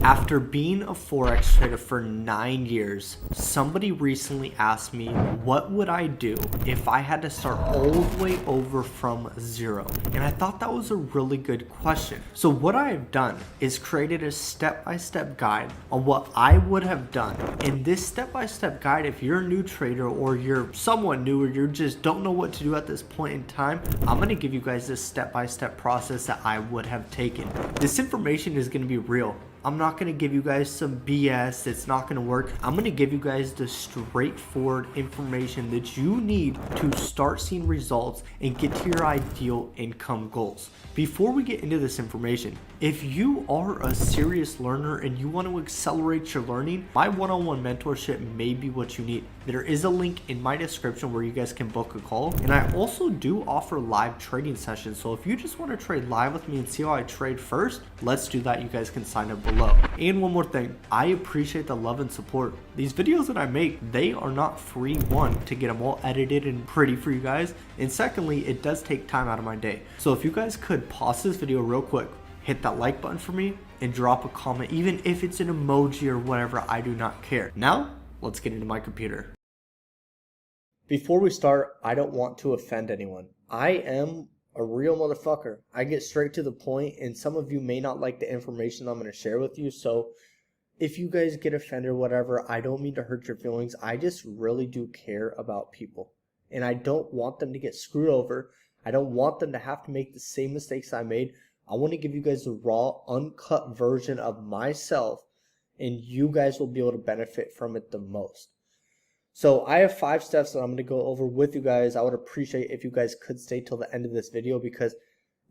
After being a Forex trader for 9 years, somebody recently asked me what would I do if I had to start all the way over from zero. And I thought that was a really good question. So what I have done is created a step-by-step guide on what I would have done. In this step-by-step guide, if you're a new trader or you're someone new or you just don't know what to do at this point in time, I'm going to give you guys this step-by-step process that I would have taken. This information is going to be real. I'm not going to give you guys some BS that's not going to work. I'm going to give you guys the straightforward information that you need to start seeing results and get to your ideal income goals. Before we get into this information, if you are a serious learner and you want to accelerate your learning, my one-on-one mentorship may be what you need. There is a link in my description where you guys can book a call. And I also do offer live trading sessions. So if you just want to trade live with me and see how I trade first, let's do that. You guys can sign up below. And one more thing, I appreciate the love and support. These videos that I make, they are not free. One, to get them all edited and pretty for you guys. And secondly, it does take time out of my day. So if you guys could pause this video real quick, hit that like button for me and drop a comment, even if it's an emoji or whatever, I do not care. Now, let's get into my computer. Before we start, I don't want to offend anyone. I am a real motherfucker. I get straight to the point, and some of you may not like the information I'm going to share with you. So if you guys get offended or whatever, I don't mean to hurt your feelings. I just really do care about people, and I don't want them to get screwed over. I don't want them to have to make the same mistakes I made. I want to give you guys the raw, uncut version of myself, and you guys will be able to benefit from it the most. So I have 5 steps that I'm going to go over with you guys. I would appreciate if you guys could stay till the end of this video, because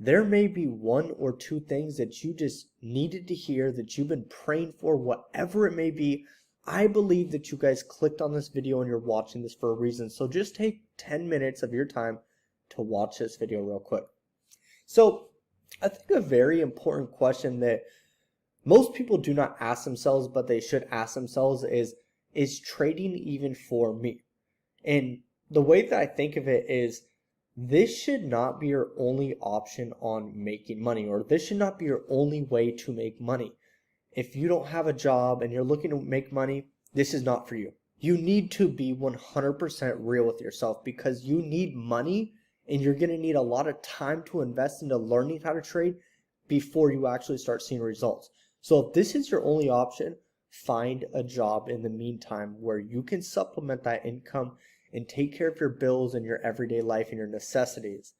there may be 1 or 2 things that you just needed to hear, that you've been praying for, whatever it may be. I believe that you guys clicked on this video and you're watching this for a reason. So just take 10 minutes of your time to watch this video real quick. So I think a very important question that most people do not ask themselves, but they should ask themselves is trading even for me? And the way that I think of it is, this should not be your only option on making money, or this should not be your only way to make money. If you don't have a job and you're looking to make money, this is not for you. You need to be 100% real with yourself, because you need money and you're going to need a lot of time to invest into learning how to trade before you actually start seeing results. So if this is your only option, find a job in the meantime where you can supplement that income and take care of your bills and your everyday life and your necessities.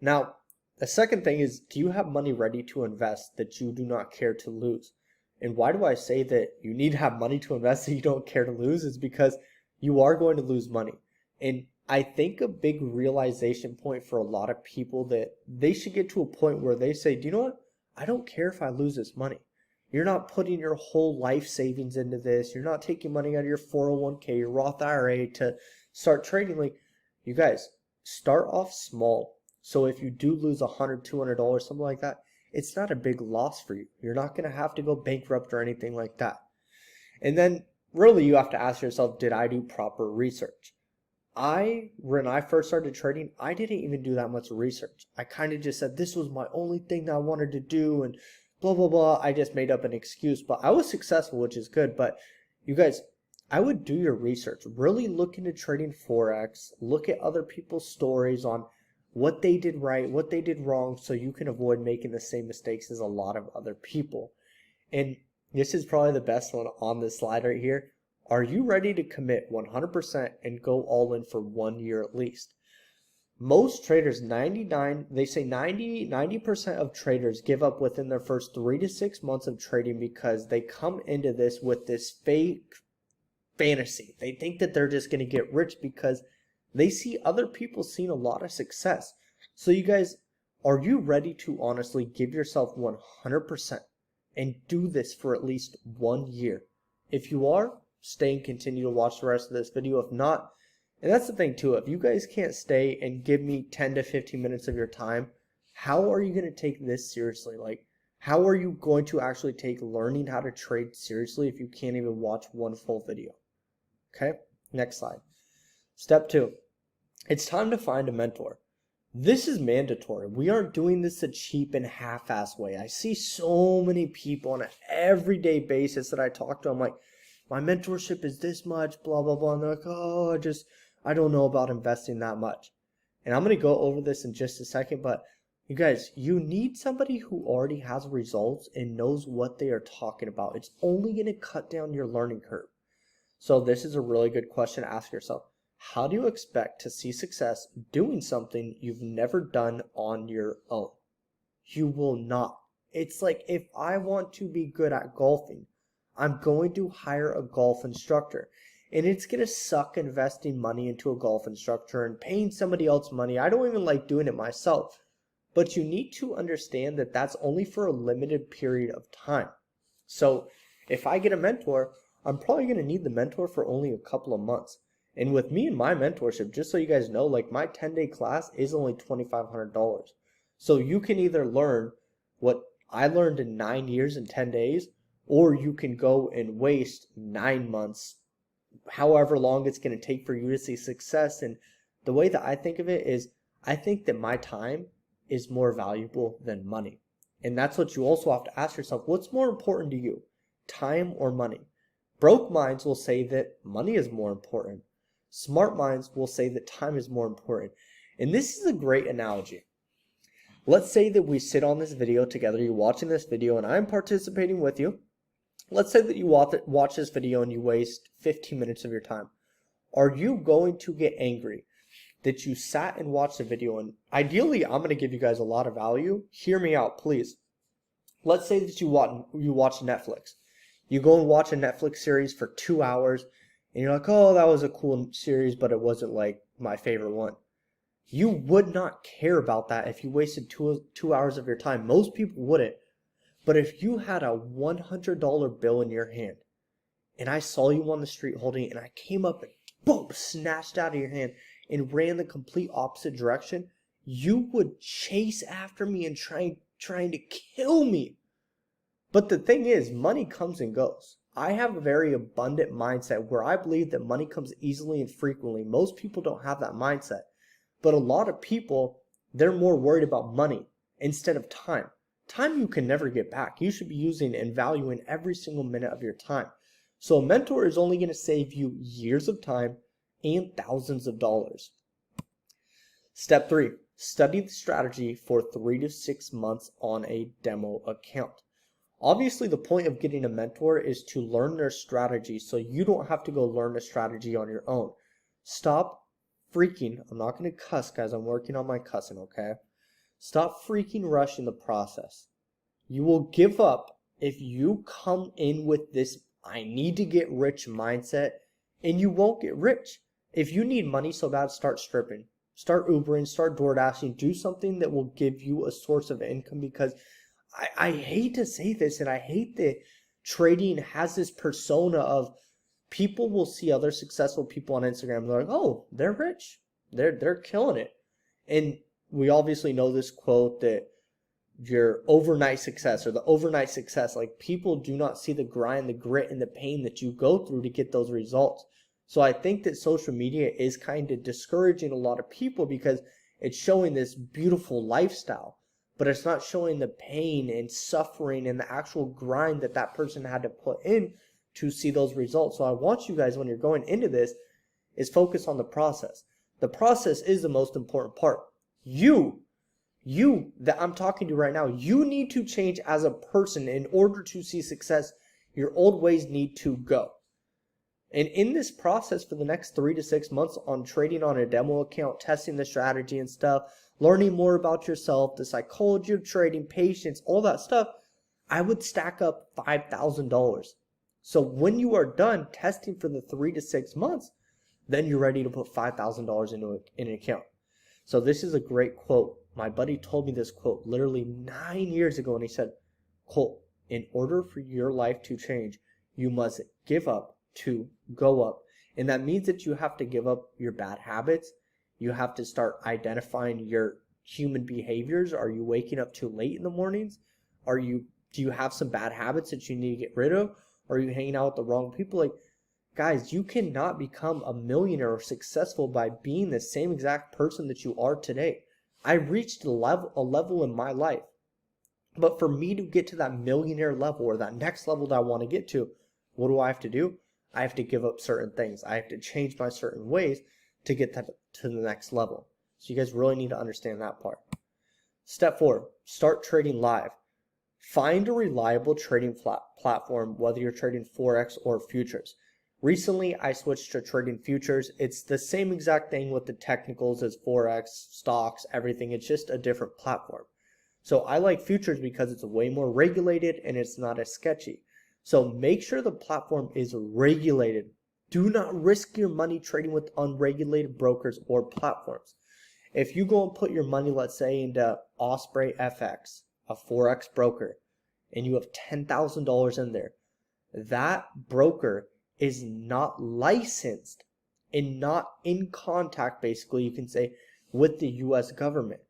Now, the second thing is, do you have money ready to invest that you do not care to lose? And why do I say that you need to have money to invest that you don't care to lose? Is because you are going to lose money. And I think a big realization point for a lot of people, that they should get to a point where they say, do you know what? I don't care if I lose this money. You're not putting your whole life savings into this. You're not taking money out of your 401k, your Roth IRA to start trading. Like, you guys, start off small. So if you do lose $100, $200, something like that, it's not a big loss for you. You're not going to have to go bankrupt or anything like that. And then really you have to ask yourself, did I do proper research? When I first started trading, I didn't even do that much research. I kind of just said this was my only thing that I wanted to do, and blah, blah, blah. I just made up an excuse, but I was successful, which is good. But you guys, I would do your research. Really look into trading Forex. Look at other people's stories on what they did right, what they did wrong, so you can avoid making the same mistakes as a lot of other people. And this is probably the best one on this slide right here. Are you ready to commit 100% and go all in for 1 year at least? Most traders, 90% of traders give up within their first 3 to 6 months of trading, because they come into this with this fake fantasy. They think that they're just going to get rich because they see other people seeing a lot of success. So you guys, are you ready to honestly give yourself 100% and do this for at least 1 year? If you are, stay and continue to watch the rest of this video. If not, and that's the thing too, if you guys can't stay and give me 10 to 15 minutes of your time, how are you going to take this seriously? Like, how are you going to actually take learning how to trade seriously if you can't even watch one full video? Okay, next slide. Step 2, it's time to find a mentor. This is mandatory. We aren't doing this a cheap and half-ass way. I see so many people on an everyday basis that I talk to. I'm like, my mentorship is this much, blah, blah, blah. And they're like, oh, I don't know about investing that much. And I'm going to go over this in just a second, but you guys, you need somebody who already has results and knows what they are talking about. It's only going to cut down your learning curve. So this is a really good question to ask yourself. How do you expect to see success doing something you've never done on your own? You will not. It's like if I want to be good at golfing, I'm going to hire a golf instructor. And it's going to suck investing money into a golf instructor and paying somebody else money. I don't even like doing it myself. But you need to understand that that's only for a limited period of time. So if I get a mentor, I'm probably going to need the mentor for only a couple of months. And with me and my mentorship, just so you guys know, like my 10-day class is only $2,500. So you can either learn what I learned in 9 years and 10 days, or you can go and waste 9 months, however long it's going to take for you to see success. And the way that I think of it is, I think that my time is more valuable than money. And that's what you also have to ask yourself. What's more important to you, time or money? Broke minds will say that money is more important. Smart minds will say that time is more important. And this is a great analogy. Let's say that we sit on this video together, you're watching this video and I'm participating with you. Let's say that you watch this video and you waste 15 minutes of your time. Are you going to get angry that you sat and watched the video? And ideally, I'm going to give you guys a lot of value. Hear me out, please. Let's say that you watch Netflix. You go and watch a Netflix series for 2 hours, and you're like, oh, that was a cool series, but it wasn't like my favorite one. You would not care about that if you wasted two hours of your time. Most people wouldn't. But if you had a $100 bill in your hand, and I saw you on the street holding it, and I came up and boom, snatched out of your hand and ran the complete opposite direction, you would chase after me and trying to kill me. But the thing is, money comes and goes. I have a very abundant mindset where I believe that money comes easily and frequently. Most people don't have that mindset. But a lot of people, they're more worried about money instead of time. Time you can never get back. You should be using and valuing every single minute of your time. So a mentor is only going to save you years of time and thousands of dollars. Step 3, study the strategy for 3 to 6 months on a demo account. Obviously, the point of getting a mentor is to learn their strategy so you don't have to go learn a strategy on your own. Stop freaking, I'm not going to cuss, guys, I'm working on my cussing, okay? Stop freaking rushing the process. You will give up if you come in with this I need to get rich mindset, and you won't get rich. If you need money so bad, start stripping, start Ubering, start DoorDashing, do something that will give you a source of income, because I hate to say this, and I hate that trading has this persona of people will see other successful people on Instagram and they're like, oh, they're rich, they're killing it. And we obviously know this quote that your overnight success or the overnight success, like people do not see the grind, the grit, and the pain that you go through to get those results. So I think that social media is kind of discouraging a lot of people because it's showing this beautiful lifestyle, but it's not showing the pain and suffering and the actual grind that that person had to put in to see those results. So I want you guys, when you're going into this, is focus on the process. The process is the most important part. You that I'm talking to right now, you need to change as a person in order to see success. Your old ways need to go. And in this process for the next 3 to 6 months on trading on a demo account, testing the strategy and stuff, learning more about yourself, the psychology of trading, patience, all that stuff, I would stack up $5,000. So when you are done testing for the 3 to 6 months, then you're ready to put $5,000 into an account. So this is a great quote. My buddy told me this quote literally 9 years ago, and he said, Colt, in order for your life to change, you must give up to go up. And that means that you have to give up your bad habits. You have to start identifying your human behaviors. Are you waking up too late in the mornings? Do you have some bad habits that you need to get rid of? Are you hanging out with the wrong people? Like, guys, you cannot become a millionaire or successful by being the same exact person that you are today. I reached a level in my life. But for me to get to that millionaire level or that next level that I want to get to, what do I have to do? I have to give up certain things. I have to change my certain ways to get that to the next level. So you guys really need to understand that part. Step 4, start trading live. Find a reliable trading platform, whether you're trading Forex or futures. Recently, I switched to trading futures. It's the same exact thing with the technicals as Forex, stocks, everything. It's just a different platform. So I like futures because it's way more regulated and it's not as sketchy. So make sure the platform is regulated. Do not risk your money trading with unregulated brokers or platforms. If you go and put your money, let's say, into Osprey FX, a Forex broker, and you have $10,000 in there, that broker is not licensed and not in contact, basically, you can say, with the US government.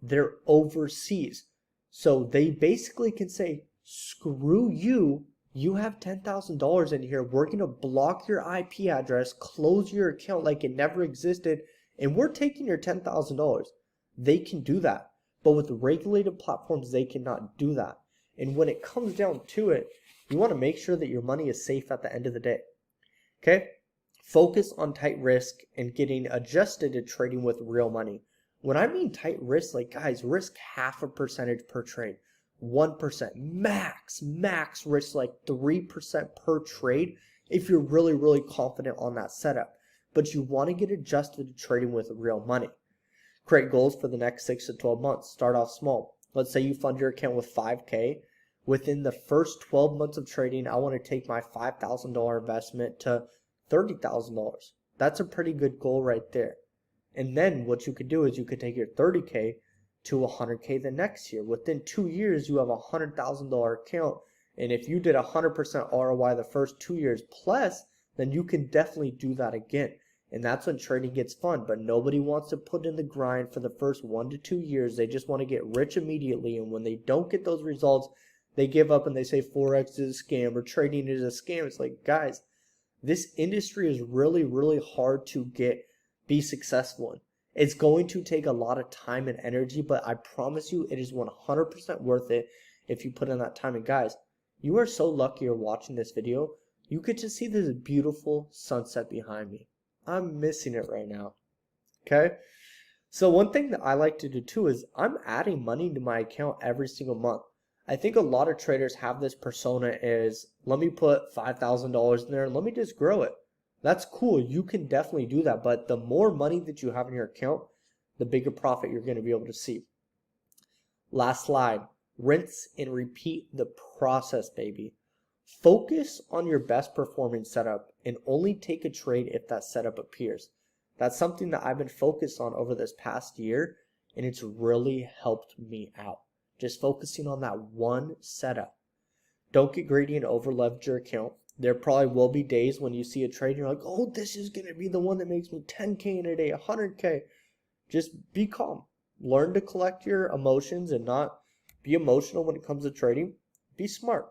They're overseas. So they basically can say, screw you. You have $10,000 in here. We're going to block your IP address, close your account like it never existed, and we're taking your $10,000. They can do that. But with regulated platforms, they cannot do that. And when it comes down to it, you want to make sure that your money is safe at the end of the day. Okay? Focus on tight risk and getting adjusted to trading with real money. When I mean tight risk, like guys, risk 0.5% per trade, 1%, max risk like 3% per trade if you're really, really confident on that setup. But you want to get adjusted to trading with real money. Create goals for the next 6 to 12 months. Start off small. Let's say you fund your account with $5K. Within the first 12 months of trading, I want to take my $5,000 investment to $30,000. That's a pretty good goal right there. And then what you could do is you could take your 30K to 100K the next year. Within 2 years, you have a $100,000 account. And if you did 100% ROI the first 2 years plus, then you can definitely do that again. And that's when trading gets fun. But nobody wants to put in the grind for the first 1 to 2 years. They just want to get rich immediately. And when they don't get those results, they give up and they say Forex is a scam or trading is a scam. It's like, guys, this industry is really, really hard to be successful in. It's going to take a lot of time and energy, but I promise you it is 100% worth it if you put in that time. And guys, you are so lucky you're watching this video. You get to see this beautiful sunset behind me. I'm missing it right now. Okay? So one thing that I like to do too is I'm adding money to my account every single month. I think a lot of traders have this persona is, let me put $5,000 in there and let me just grow it. That's cool. You can definitely do that. But the more money that you have in your account, the bigger profit you're going to be able to see. Last slide. Rinse and repeat the process, baby. Focus on your best performing setup and only take a trade if that setup appears. That's something that I've been focused on over this past year, and it's really helped me out. Just focusing on that one setup. Don't get greedy and over leverage your account. There probably will be days when you see a trade and you're like, oh, this is going to be the one that makes me 10K in a day, 100K. Just be calm. Learn to collect your emotions and not be emotional when it comes to trading. Be smart.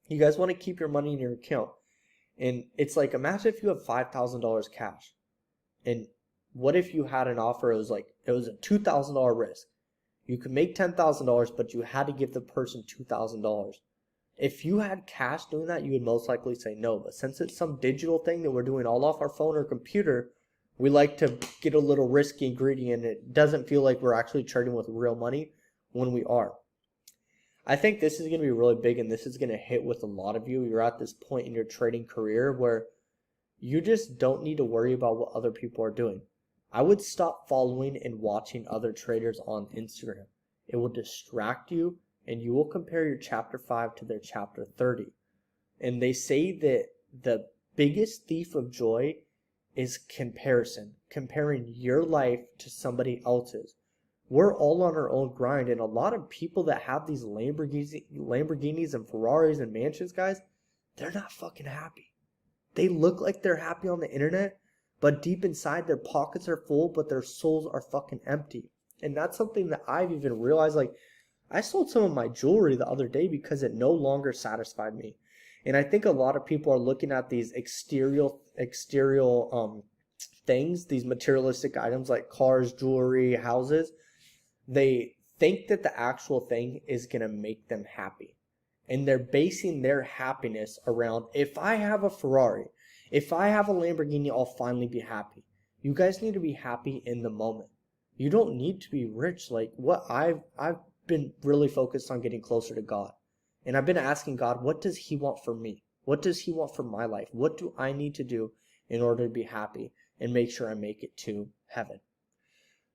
You guys want to keep your money in your account. And it's like, imagine if you have $5,000 cash. And what if you had an offer, it was a $2,000 risk. You could make $10,000, but you had to give the person $2,000. If you had cash doing that, you would most likely say no. But since it's some digital thing that we're doing all off our phone or computer, we like to get a little risky and greedy, and it doesn't feel like we're actually trading with real money when we are. I think this is going to be really big, and this is going to hit with a lot of you. You're at this point in your trading career where you just don't need to worry about what other people are doing. I would stop following and watching other traders on Instagram. It will distract you, and you will compare your chapter 5 to their chapter 30. And they say that the biggest thief of joy is comparison, comparing your life to somebody else's. We're all on our own grind, and a lot of people that have these Lamborghinis and Ferraris and mansions, guys, they're not fucking happy. They look like they're happy on the internet, but deep inside their pockets are full, but their souls are fucking empty. And that's something that I've even realized. Like, I sold some of my jewelry the other day because it no longer satisfied me. And I think a lot of people are looking at these exterior things, these materialistic items like cars, jewelry, houses. They think that the actual thing is going to make them happy. And they're basing their happiness around, if I have a Ferrari, if I have a Lamborghini, I'll finally be happy. You guys need to be happy in the moment. You don't need to be rich. Like what I've been really focused on getting closer to God. And I've been asking God, what does he want for me? What does he want for my life? What do I need to do in order to be happy and make sure I make it to heaven?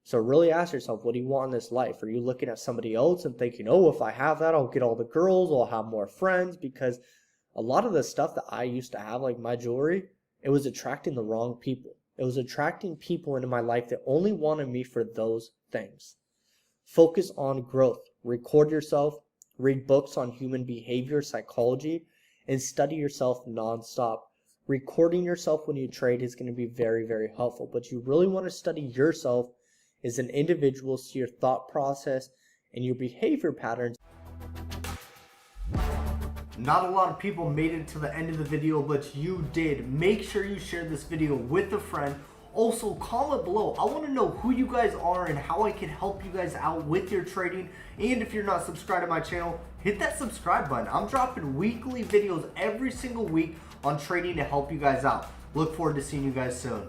So really ask yourself, what do you want in this life? Are you looking at somebody else and thinking, oh, if I have that, I'll get all the girls, I'll have more friends? Because a lot of the stuff that I used to have, like my jewelry, it was attracting the wrong people. It was attracting people into my life that only wanted me for those things. Focus on growth. Record yourself, read books on human behavior, psychology, and study yourself nonstop. Recording yourself when you trade is going to be very, very helpful. But you really want to study yourself as an individual, see your thought process and your behavior patterns. Not a lot of people made it to the end of the video, but you did. Make sure you share this video with a friend. Also, comment below. I want to know who you guys are and how I can help you guys out with your trading. And if you're not subscribed to my channel, hit that subscribe button. I'm dropping weekly videos every single week on trading to help you guys out. Look forward to seeing you guys soon.